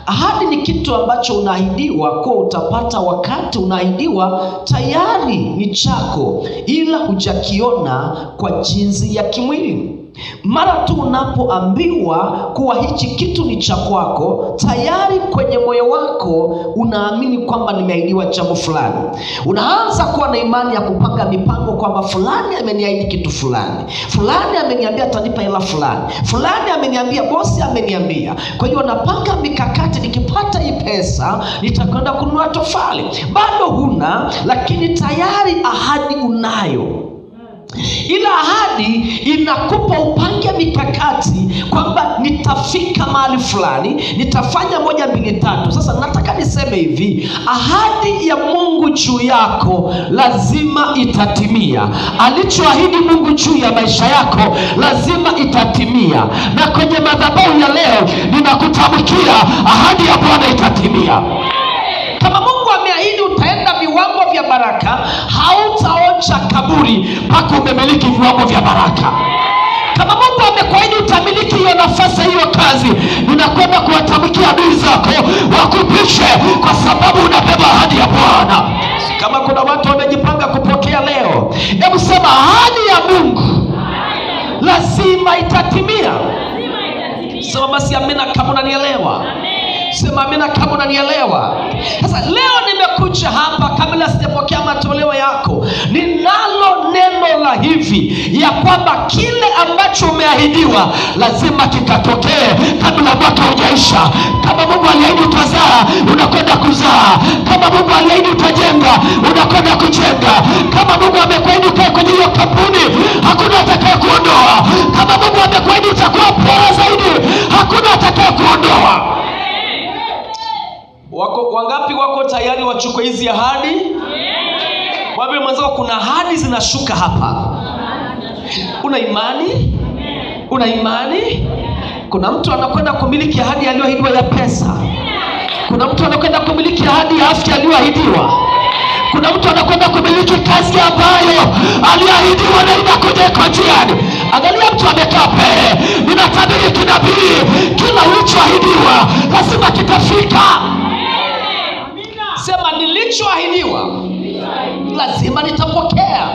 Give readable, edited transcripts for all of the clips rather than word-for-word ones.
Ahadi ni kitu ambacho unaahidiwa kwa utapata wakati unaahidiwa tayari ni chako, ila hujakiona kwa jinsi ya kimwili. Mara tu unapoambiwa kuwa hichi kitu ni cha kwako, tayari kwenye moyo wako unaamini kwamba nimeahidiwa jambo fulani. Unaanza kuwa na imani ya kupanga mipango kwamba fulani ameniahidi kitu fulani, fulani ameniambia atanipa hela fulani, fulani ameniambia, bosi ameniambia. Kwa hiyo napanga mikakati, nikipata hii pesa nitakwenda kununua tofali. Bado huna, lakini tayari ahadi unayo. Ila ahadi inakupa upange mikakati kwamba nitafika mahali fulani, nitafanya 1, 2, 3. Sasa nataka niseme hivi, ahadi ya Mungu juu yako lazima itatimia. Alichoahidi Mungu juu ya maisha yako lazima itatimia. Na kwenye madhabahu ya leo ninakutamkia ahadi ya Bwana itatimia. Kama Mungu ameahidi utaenda viwango vya baraka, hautaonja kaburi mpaka umemiliki viwango vya baraka. Kama Mungu amekuahidi utamiliki hiyo nafasi, hiyo kazi, ninakwenda kuwatamkia adui zako wakupishe, kwa sababu unabeba ahadi ya Bwana. Kama kuna watu wamejipanga kupokea leo, hebu sema ahadi ya Mungu lazima itatimia. Sema basi amina kama unanielewa. Sema amina kama unanielewa. Sasa leo nimekuja hapa, kabla sijapokea matoleo yako, ninalo neno la hivi ya kwamba kile ambacho umeahidiwa lazima kikatokee kabla mwaka hujaisha. Kama Mungu aliahidi utazaa, unakwenda kuzaa. Kama Mungu aliahidi utajenga, unakwenda kujenga. Kama Mungu amekuahidi ukae kwenye hiyo kampuni, hakuna atakaye kuondoa. Kama Mungu amekuahidi utakuwa bora zaidi, hakuna atakaye kuondoa. Wangapi wako tayari wachukue hizi ahadi? Waambie mwenzako kuna ahadi zinashuka hapa. Una imani? Una imani? Kuna mtu anakwenda kumiliki ahadi aliyoahidiwa ya pesa. Kuna mtu anakwenda kumiliki ahadi ya afya aliyoahidiwa. Kuna mtu anakwenda kumiliki kazi ambayo aliahidiwa na inakuja kwa njiani. Angalia mtu amekaa pale. Ninatabiri kinabii, kila ulichoahidiwa lazima kitafika. Sema nilichoahidiwa lazima nitapokea.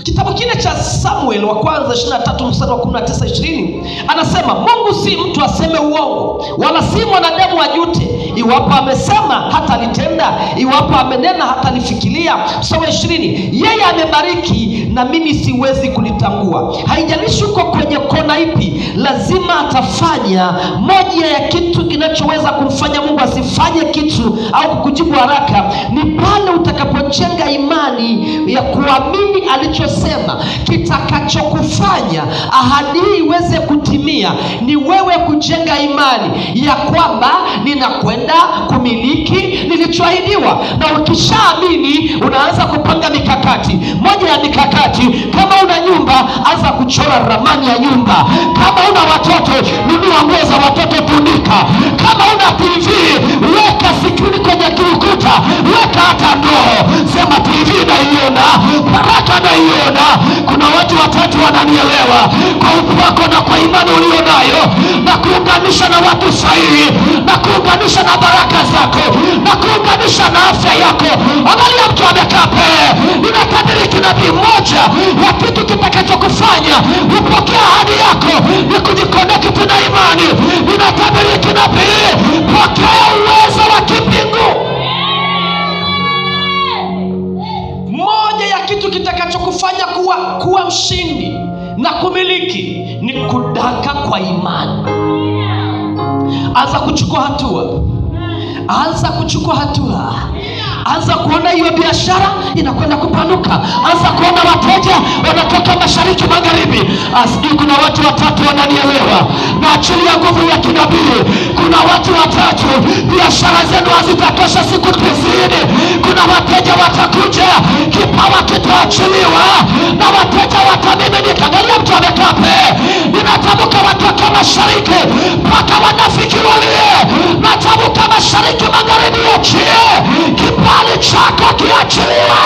Kitabu kile cha Samuel wa kwanza 23:19-20 anasema, Mungu si mtu aseme uongo, wala si mwanadamu ajute. Iwapo amesema hata litenda, iwapo amenena hata lifikiria. Sawa 20, yeye amebariki na mimi siwezi kulitangua. Haijalishi uko kwenye kona ipi, lazima atafanya. Moja ya kitu kinachoweza kumfanya Mungu asifanye kitu au kukujibu haraka ni pale utakapojenga imani ya kuamini alichosema. Kitakachokufanya ahadi iweze kutimia ni wewe kujenga imani ya kwamba ninakwenda kumiliki nilichoahidiwa. Na ukishaamini unaanza kupanga mikakati. Moja ya mikakati, kama una nyumba, anza kuchora ramani ya nyumba. Kama una watoto, nunua nguo za watoto, tundika. Kama una TV, weka sikrini kwenye ukuta, weka hata ndoo. Sema TV naiona, baraka naiona. Kuna watu watatu wananielewa kwa upako na kwa imani ulionayo, na kuunganisha na watu sahihi, na kuunganisha na baraka zako, na kuunganisha na afya yako. Angalia mtu amekaa pale. Ninatabiri kinabii, moja ya kitu kitakachokufanya upokea ahadi yako ni kujiconnect na imani. Ninatabiri kinabii, pokea uwezo wa kimbingu. Moja ya kitu kitakachokufanya kuwa mshindi na kumiliki ni kudaka kwa imani. Anza kuchukua hatua. Anza kuchukua hatua. Anza kuona hiyo biashara inakwenda kupanuka. Anza kuona wateja wanatoka mashariki, magharibi. Asijui kuna watu watatu wananielewa. Na achilia nguvu ya kinabii. Kuna watu watatu biashara zenu hazitatosha siku 90. Kuna wateja watakuja, kipawa kitaachiliwa, na wateja watamiminika. Angalia mtu amekaa pale. Ninatamka watoka mashariki mpaka wanafiki walie. Natamka mashariki, magharibi, achie kibali chako kiachiliwe.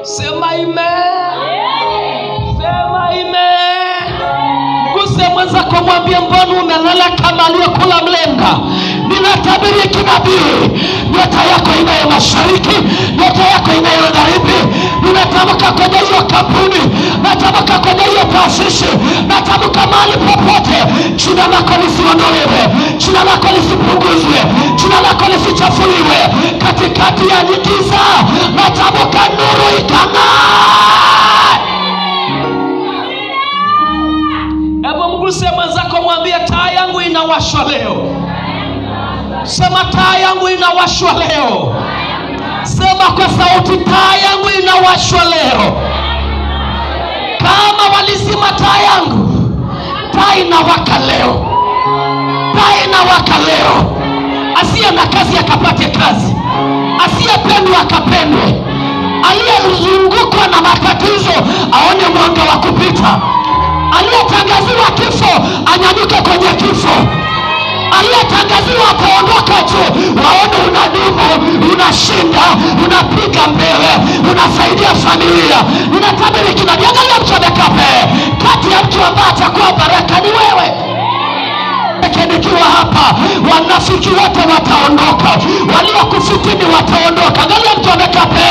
Sema amen. Sema amen. Guse mwenzako, mwambie mbona umelala kama aliyekula mlenga. Ninatabiri kinabii, nyota yako inayo mashariki, nyota yako inayo magharibi. Ninatamka kwenye hiyo kampuni, natamka kwenye hiyo taasisi, natamka mahali popote, jina lako lisiondolewe, jina lako lisipunguzwe, jina lako lisichafuliwe. Katikati ya giza natamka nuru ikang'ae. Hebu mguse mwenzako, mwambie taa yangu inawashwa leo. Sema taa yangu inawashwa leo. Sema kwa sauti, taa yangu inawashwa leo. Kama walizima taa yangu, taa inawaka leo. Taa inawaka leo. Asiye na kazi akapate kazi, asiyependwa akapendwe, aliyezungukwa na matatizo aone mwanga wa kupita, aliyetangaziwa kifo anyanyuke kwenye kifo, aliyetangaziwa ataondoka tu waone unadumu, unashinda, unapiga mbele, unasaidia familia. Ninatabiri kinadiangalia mchomekape, kati ya mtu ambaye atakuwa baraka ni wewe. Nikiwa hapa, wanafiki wote wataondoka, waliokufitini wataondoka. Angalia mtu amekape,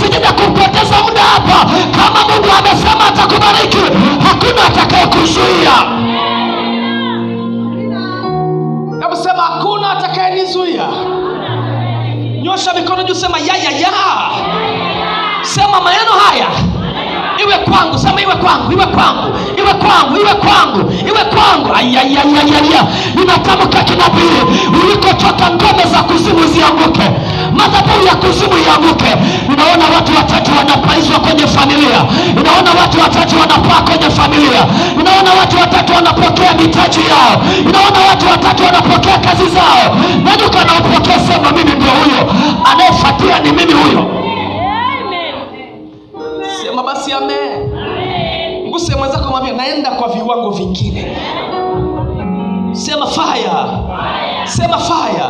sijida kupoteza muda hapa. Kama Mungu amesema atakubariki, hakuna atakaye kuzuia. Hebu sema hakuna atakaye nizuia. Nyosha mikono juu, sema ya. Sema maneno haya iwe kwangu. Sema iwe kwangu, iwe kwangu, iwe kwangu, iwe kwangu, iwe kwangu. Ayayayayaya. Ninatamka kinabii, ulikotoka ngome za kuzimu zianguke, madhabahu ya kuzimu ianguke. Ninaona watu watatu wanapaizwa kwenye familia. Ninaona watu watatu wanapaa kwenye familia. Ninaona watu watatu wanapokea mitaji yao. Ninaona watu watatu wanapokea kazi zao. Nani kanaopokea? Sema mimi ndio huyo, anayefuatia ni mimi huyo. Sema basi amen. Nguse mwenzako, mwambie naenda kwa viwango vingine. Sema fire. Sema fire.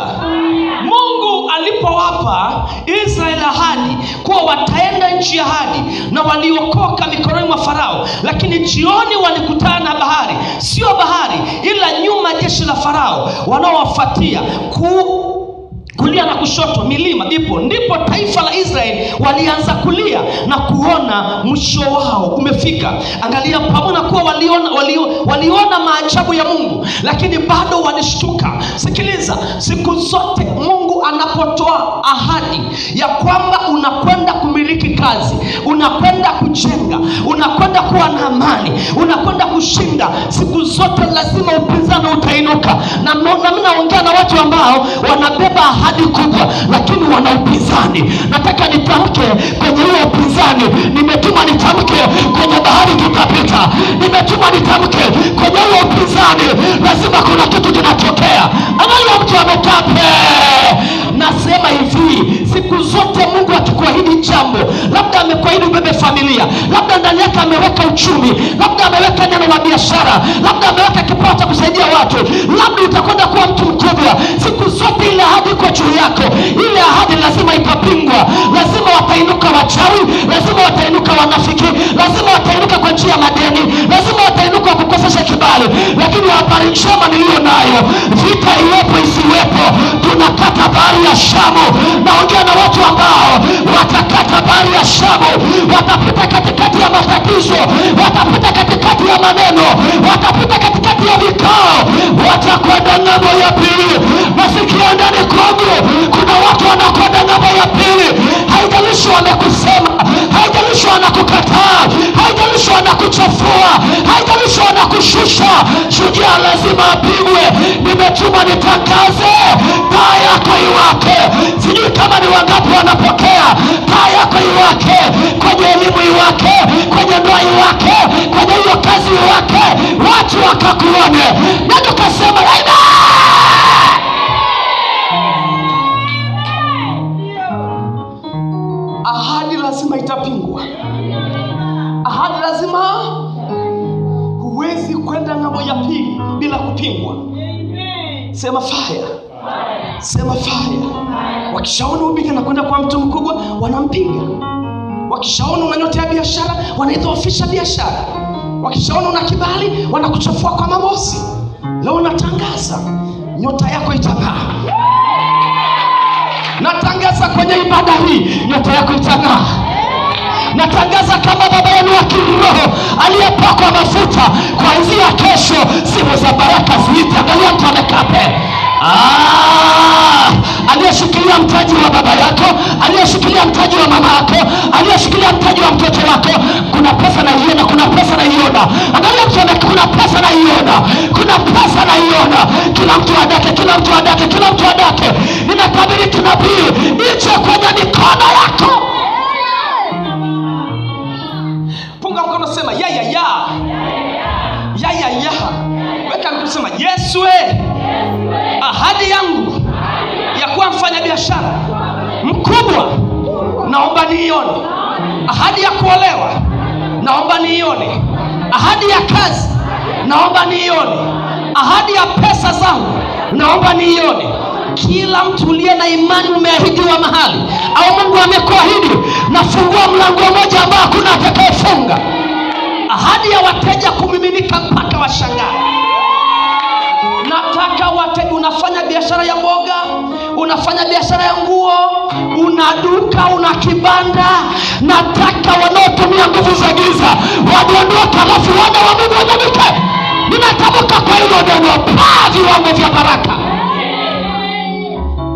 Mungu alipowapa Israeli ahadi kuwa wataenda nchi ya ahadi na waliokoka mikononi mwa Farao, lakini jioni walikutana na bahari. Sio bahari, ila nyuma jeshi la Farao wanaowafuatia kulia na kushoto, milima ipo. Ndipo taifa la Israeli walianza kulia na kuona mwisho wao umefika. Angalia, pamoja na kuwa waliona maajabu ya Mungu, lakini bado walishtuka. Sikiliza, siku zote Mungu anapotoa ahadi ya kwamba unakwenda kumiliki kazi, unakwenda kujenga, unakwenda kuwa na amani, unakwenda kushinda, siku zote lazima upinzani utainuka. Na mimi naongea na watu ambao wanabeba ahadi kubwa lakini wana upinzani. Nataka nitamke kwenye huo upinzani, nimetuma nitamke kwenye bahari tutapita. Nimetuma nitamke kwenye huo upinzani, lazima kuna kitu kinatokea. Angalia mtu amekape. Nasema hivi, siku zote Mungu akikuahidi jambo, labda amekuahidi ubebe familia, labda ndani yake ameweka uchumi, labda ameweka neno la biashara, labda ameweka kipawa cha kusaidia watu, labda utakwenda kuwa mtu mkubwa. Siku zote ile ahadi kwa juu yako, ile ahadi lazima itapingwa. Lazima watainuka wachawi, lazima watainuka wanafiki, lazima watainuka kwa njia ya madeni, lazima watainuka kukosesha kibali. Lakini habari njema niliyo nayo, vita iwepo isiwepo, tunakata bahari ya Shamu. Naongea na watu ambao watakata bahari ya Shamu, watapita katikati ya matatizo, watapita katikati ya maneno, watapita katikati ya vikao, watakwenda ng'ambo ya pili. Nasikia ndani kwangu kuna watu wanakwenda ng'ambo ya pili. Haijalishi wamekusema, haijalishi wanakukataa, haijalishi wanakuchafua, haijalishi wanakushusha, shujaa lazima apigwe. Nimetuma nitangaze, taa yako iwake. Sijui kama ni wangapi wanapokea. Taa yako iwake, kwenye elimu iwake, kwenye ndoa iwake, kwenye hiyo kazi iwake, watu wakakuone na tukasema amen. Ahadi lazima itapingwa. Ahadi lazima, huwezi kwenda ng'ambo ya pili bila kupingwa. Sema fire. Sema fire. Wakishaona ubika na kwenda kwa mtu mkubwa, wanampinga. Wakishaona unanyotea biashara, wanaidhoofisha biashara. Wakishaona una kibali wanakuchafua kwa mabosi. Leo natangaza nyota yako itang'aa. Natangaza kwenye ibada hii nyota yako itang'aa. Natangaza kama baba yenu wa kiroho aliyepakwa mafuta, kuanzia kesho simu za baraka ziite. Angalia mtu amekape. Aliyeshikilia mtaji wa baba yako, aliyeshikilia mtaji wa mama yako, aliyeshikilia mtaji wa mtoto wako, kuna pesa na iona, kuna pesa na iona. Angalia mtu amekape, kuna pesa na iona, kuna pesa na iona. Kila mtu adake, kila mtu adake, kila mtu adake. Ninatabiri kinabii iche kwenye mikono yako. Punga mkono, sema ya ya ya. Ya ya ya. Weka mkono, sema Yesu ahadi yangu ya kuwa mfanya biashara mkubwa naomba niione. Ahadi ya kuolewa naomba niione. Ahadi ya kazi naomba niione. Ahadi ya pesa zangu naomba niione. Kila mtu uliye na imani umeahidiwa mahali, au Mungu amekuahidi, nafungua mlango mmoja ambao hakuna atakayefunga. Ahadi ya wateja kumiminika mpaka washangae. Nataka wateja, unafanya biashara ya mboga, unafanya biashara ya nguo, una duka, una kibanda. Nataka wanaotumia nguvu za giza wadondoke, alafu wana wa Mungu wanyanyuke. Ninatamka kwa hilo neno, paa viwango vya baraka.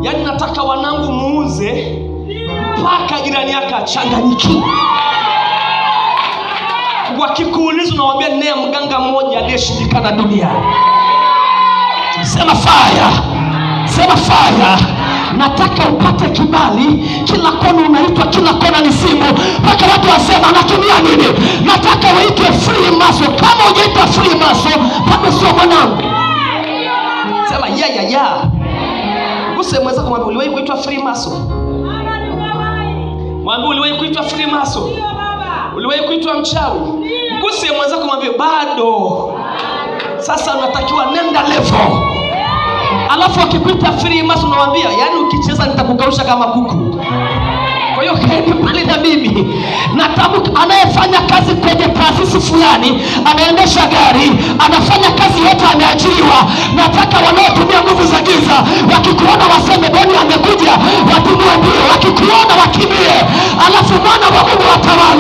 Yaani nataka wanangu muuze mpaka jirani yake achanganyikiwe. Wakikuuliza unawaambia nea mganga mmoja aliyeshindikana duniani. Sema fire. Sema fire. Nataka upate kibali, kila kona unaitwa, kila kona ni simu, mpaka watu wasema anatumia nini. Nataka waitwe free maso. Kama hujaitwa free maso, bado sio mwanangu. Sema ya ya ya. Usemweza kumwambia uliwahi kuitwa free maso? Mwambie uliwahi kuitwa free maso? Uliwahi kuitwa mchawi? Usemweza kumwambia bado. Sasa unatakiwa nenda level. Alafu akikuita free maso unamwambia, yani ukicheza nitakukausha kama kuku. Kwa hiyo kaeni pale na mimi. Natamka anayefanya kazi kwenye taasisi fulani, anaendesha gari, anafanya kazi yote, ameajiriwa. Nataka wanaotumia nguvu za giza wakikuona waseme Bwana amekuja, watumie mbio. Wakikuona wakimbie, alafu Bwana wa Mungu atawala.